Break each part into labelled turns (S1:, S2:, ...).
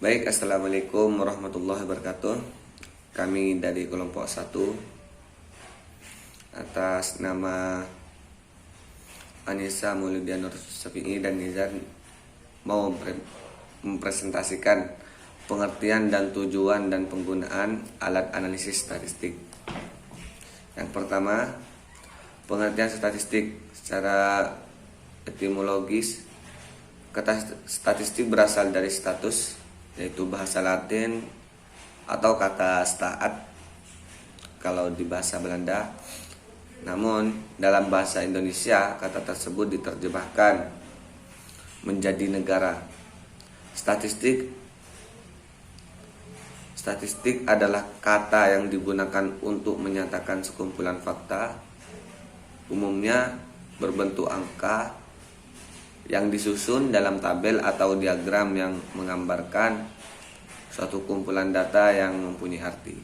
S1: Baik, Assalamualaikum warahmatullahi wabarakatuh. Kami dari kelompok 1 atas nama Anissa Maulidia Nur Syafi'i dan Nizar mau mempresentasikan pengertian dan tujuan dan penggunaan alat analisis statistik. Yang pertama, pengertian statistik secara etimologis. Kata statistik berasal dari status, yaitu bahasa Latin atau kata staat kalau di bahasa Belanda. Namun dalam bahasa Indonesia kata tersebut diterjemahkan menjadi negara. Statistik adalah kata yang digunakan untuk menyatakan sekumpulan fakta, umumnya berbentuk angka yang disusun dalam tabel atau diagram yang menggambarkan suatu kumpulan data yang mempunyai arti.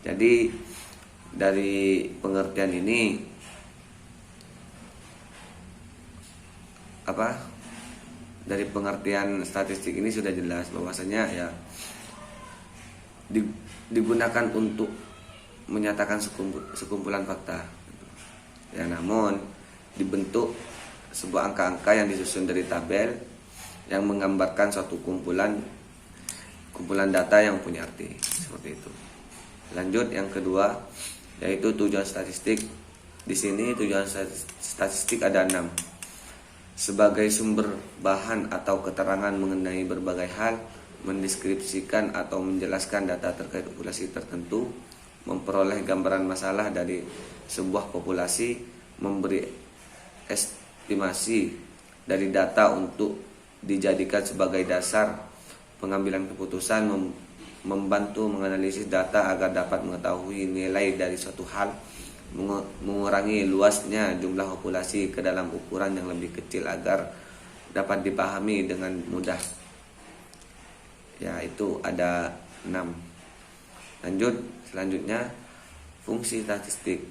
S1: Jadi dari pengertian ini dari pengertian statistik ini sudah jelas bahwasanya ya digunakan untuk menyatakan sekumpulan fakta. Ya, namun dibentuk sebuah angka-angka yang disusun dari tabel yang menggambarkan suatu kumpulan data yang punya arti, seperti itu. Lanjut, yang kedua yaitu tujuan statistik. Di sini tujuan statistik ada 6. Sebagai sumber bahan atau keterangan mengenai berbagai hal, mendeskripsikan atau menjelaskan data terkait populasi tertentu, memperoleh gambaran masalah dari sebuah populasi, memberi estimasi dari data untuk dijadikan sebagai dasar pengambilan keputusan, membantu menganalisis data agar dapat mengetahui nilai dari suatu hal, mengurangi luasnya jumlah populasi ke dalam ukuran yang lebih kecil agar dapat dipahami dengan mudah. Ya, itu ada 6. Lanjut, selanjutnya fungsi statistik.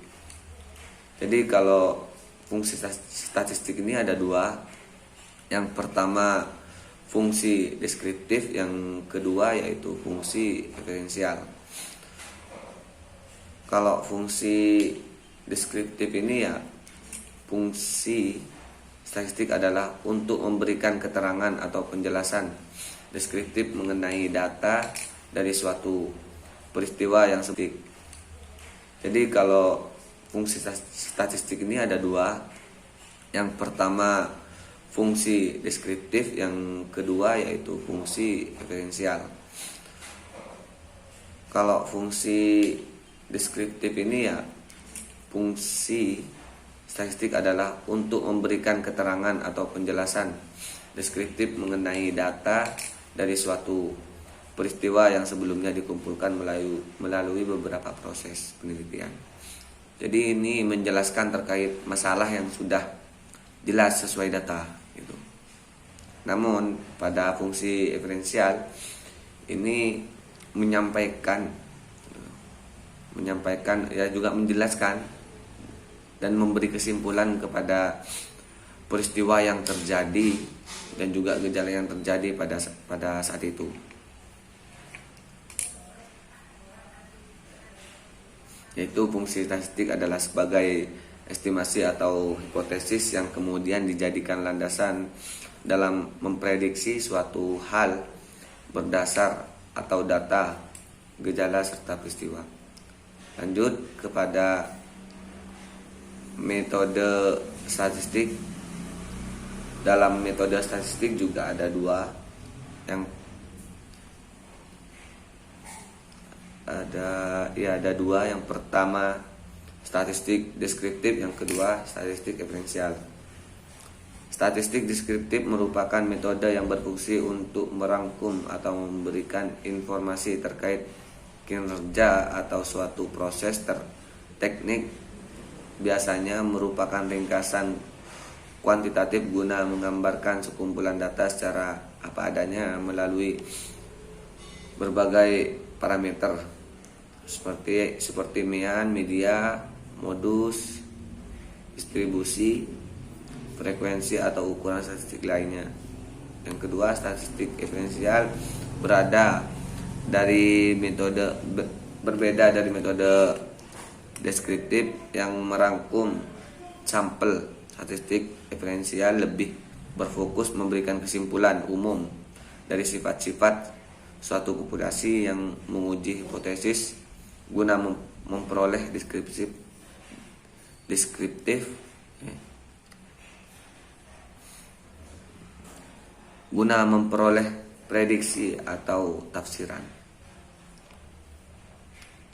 S1: Jadi kalau fungsi statistik ini ada 2. Yang pertama fungsi deskriptif, yang kedua yaitu fungsi referensial. Kalau fungsi deskriptif ini ya, fungsi statistik adalah untuk memberikan keterangan atau penjelasan deskriptif mengenai data dari suatu peristiwa yang spesifik. Jadi kalau fungsi statistik ini ada 2. Yang pertama fungsi deskriptif, yang kedua yaitu fungsi referensial. Kalau fungsi deskriptif ini ya, fungsi statistik adalah untuk memberikan keterangan atau penjelasan deskriptif mengenai data dari suatu peristiwa yang sebelumnya dikumpulkan melalui beberapa proses penelitian. Jadi ini menjelaskan terkait masalah yang sudah jelas sesuai data gitu. Namun pada fungsi referensial ini menyampaikan ya juga menjelaskan dan memberi kesimpulan kepada peristiwa yang terjadi dan juga gejala yang terjadi pada saat itu. Yaitu fungsi statistik adalah sebagai estimasi atau hipotesis yang kemudian dijadikan landasan dalam memprediksi suatu hal berdasar atau data, gejala, serta peristiwa. Lanjut kepada metode statistik. Dalam metode statistik juga ada 2. Ada 2. Yang pertama statistik deskriptif, yang kedua statistik referensial. Statistik deskriptif merupakan metode yang berfungsi untuk merangkum atau memberikan informasi terkait kinerja atau suatu proses teknik, biasanya merupakan ringkasan kuantitatif guna menggambarkan sekumpulan data secara apa adanya melalui berbagai parameter seperti media, modus, distribusi, frekuensi atau ukuran statistik lainnya. Yang kedua, statistik evidensial berbeda dari metode deskriptif yang merangkum sampel. Statistik evidensial lebih berfokus memberikan kesimpulan umum dari sifat-sifat suatu populasi yang menguji hipotesis guna memperoleh deskriptif guna memperoleh prediksi atau tafsiran.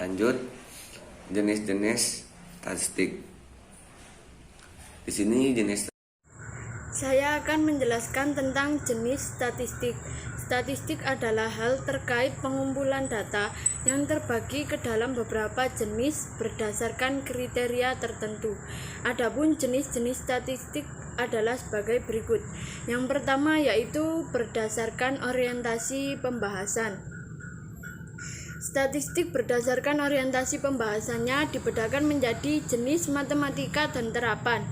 S1: Lanjut, jenis-jenis statistik. Di sini jenis
S2: Saya akan menjelaskan tentang jenis statistik. Statistik adalah hal terkait pengumpulan data yang terbagi ke dalam beberapa jenis berdasarkan kriteria tertentu. Adapun jenis-jenis statistik adalah sebagai berikut. Yang pertama yaitu berdasarkan orientasi pembahasan. Statistik berdasarkan orientasi pembahasannya dibedakan menjadi jenis matematika dan terapan.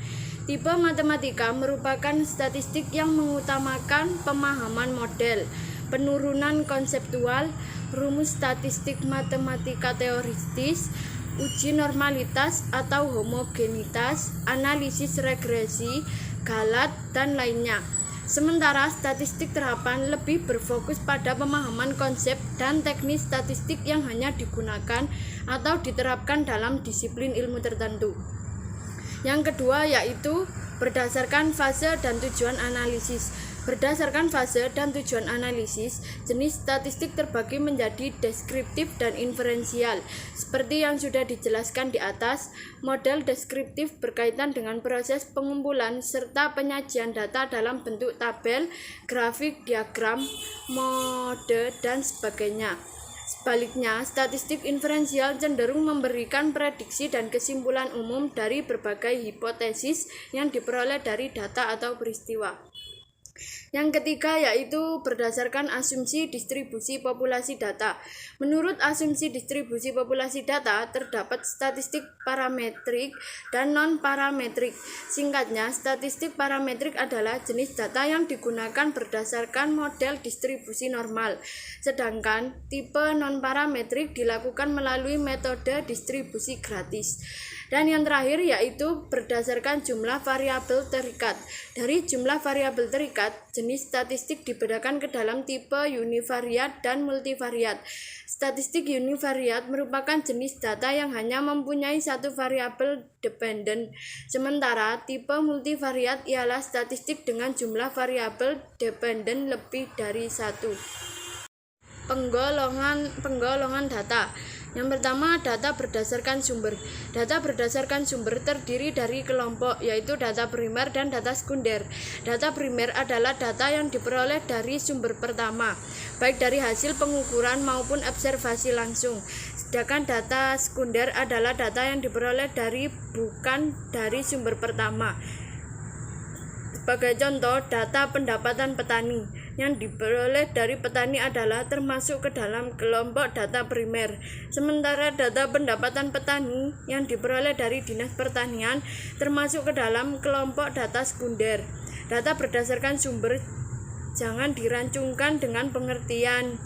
S2: Tipe matematika merupakan statistik yang mengutamakan pemahaman model, penurunan konseptual, rumus statistik matematika teoritis, uji normalitas atau homogenitas, analisis regresi, galat, dan lainnya. Sementara statistik terapan lebih berfokus pada pemahaman konsep dan teknis statistik yang hanya digunakan atau diterapkan dalam disiplin ilmu tertentu. Yang kedua yaitu berdasarkan fase dan tujuan analisis. Berdasarkan fase dan tujuan analisis, jenis statistik terbagi menjadi deskriptif dan inferensial. Seperti yang sudah dijelaskan di atas, model deskriptif berkaitan dengan proses pengumpulan serta penyajian data dalam bentuk tabel, grafik, diagram, mode, dan sebagainya. Sebaliknya, statistik inferensial cenderung memberikan prediksi dan kesimpulan umum dari berbagai hipotesis yang diperoleh dari data atau peristiwa. Yang ketiga yaitu berdasarkan asumsi distribusi populasi data. Menurut asumsi distribusi populasi data, terdapat statistik parametrik dan non-parametrik. Singkatnya, statistik parametrik adalah jenis data yang digunakan berdasarkan model distribusi normal. Sedangkan tipe non-parametrik dilakukan melalui metode distribusi gratis. Dan yang terakhir yaitu berdasarkan jumlah variabel terikat. Dari jumlah variabel terikat, jenis statistik dibedakan ke dalam tipe univariat dan multivariat. Statistik univariat merupakan jenis data yang hanya mempunyai satu variabel dependen. Sementara tipe multivariat ialah statistik dengan jumlah variabel dependen lebih dari satu. Penggolongan data. Yang pertama, data berdasarkan sumber. Data berdasarkan sumber terdiri dari kelompok, yaitu data primer dan data sekunder. Data primer adalah data yang diperoleh dari sumber pertama, baik dari hasil pengukuran maupun observasi langsung. Sedangkan data sekunder adalah data yang diperoleh bukan dari sumber pertama. Sebagai contoh, data pendapatan petani yang diperoleh dari petani adalah termasuk ke dalam kelompok data primer. Sementara data pendapatan petani yang diperoleh dari Dinas Pertanian termasuk ke dalam kelompok data sekunder. Data berdasarkan sumber jangan dirancungkan dengan pengertian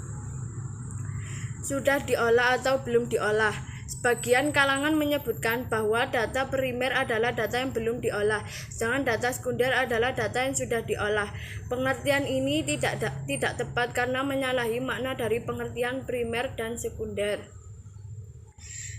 S2: sudah diolah atau belum diolah. Sebagian kalangan menyebutkan bahwa data primer adalah data yang belum diolah, sedangkan data sekunder adalah data yang sudah diolah. Pengertian ini tidak tepat karena menyalahi makna dari pengertian primer dan sekunder.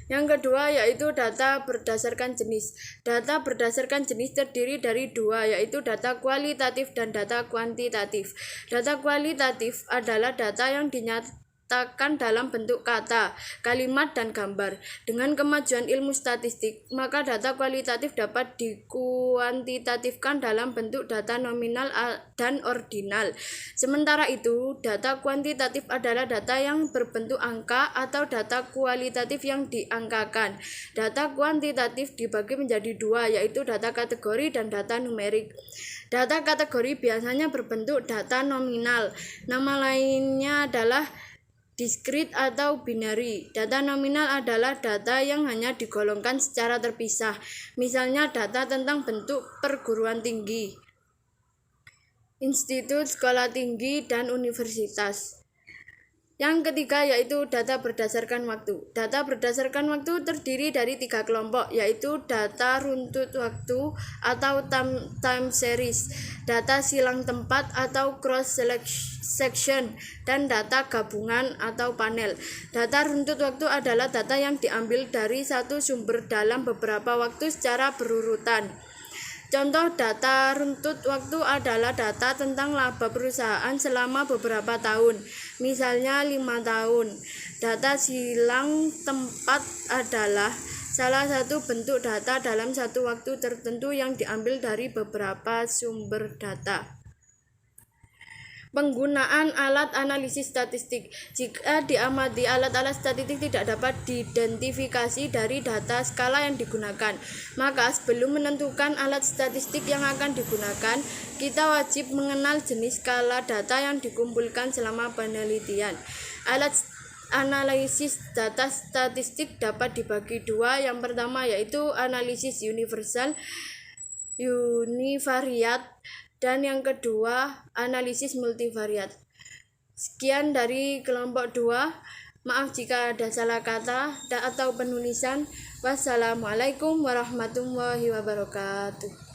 S2: Yang kedua yaitu data berdasarkan jenis. Data berdasarkan jenis terdiri dari dua, yaitu data kualitatif dan data kuantitatif. Data kualitatif adalah data yang dinyatakan dalam bentuk kata, kalimat, dan gambar. Dengan kemajuan ilmu statistik, maka data kualitatif dapat dikuantitatifkan dalam bentuk data nominal dan ordinal. Sementara itu, data kuantitatif adalah data yang berbentuk angka atau data kualitatif yang diangkakan. Data kuantitatif dibagi menjadi dua, yaitu data kategori dan data numerik. Data kategori biasanya berbentuk data nominal. Nama lainnya adalah diskrit atau binary. Data nominal adalah data yang hanya digolongkan secara terpisah, misalnya data tentang bentuk perguruan tinggi. institut, sekolah tinggi, dan universitas. Yang ketiga yaitu data berdasarkan waktu. Data berdasarkan waktu terdiri dari 3 kelompok, yaitu data runtut waktu atau time series, data silang tempat atau cross section, dan data gabungan atau panel. Data runtut waktu adalah data yang diambil dari satu sumber dalam beberapa waktu secara berurutan. Contoh data runtut waktu adalah data tentang laba perusahaan selama beberapa tahun, misalnya 5 tahun. Data silang tempat adalah salah satu bentuk data dalam satu waktu tertentu yang diambil dari beberapa sumber data. Penggunaan alat analisis statistik. Jika diamati alat-alat statistik tidak dapat diidentifikasi dari data skala yang digunakan, maka sebelum menentukan alat statistik yang akan digunakan, kita wajib mengenal jenis skala data yang dikumpulkan selama penelitian. Alat analisis data statistik dapat dibagi dua. Yang pertama yaitu analisis universal univariat, dan yang kedua analisis multivariat. Sekian dari kelompok 2. Maaf jika ada salah kata atau penulisan. Wassalamualaikum warahmatullahi wabarakatuh.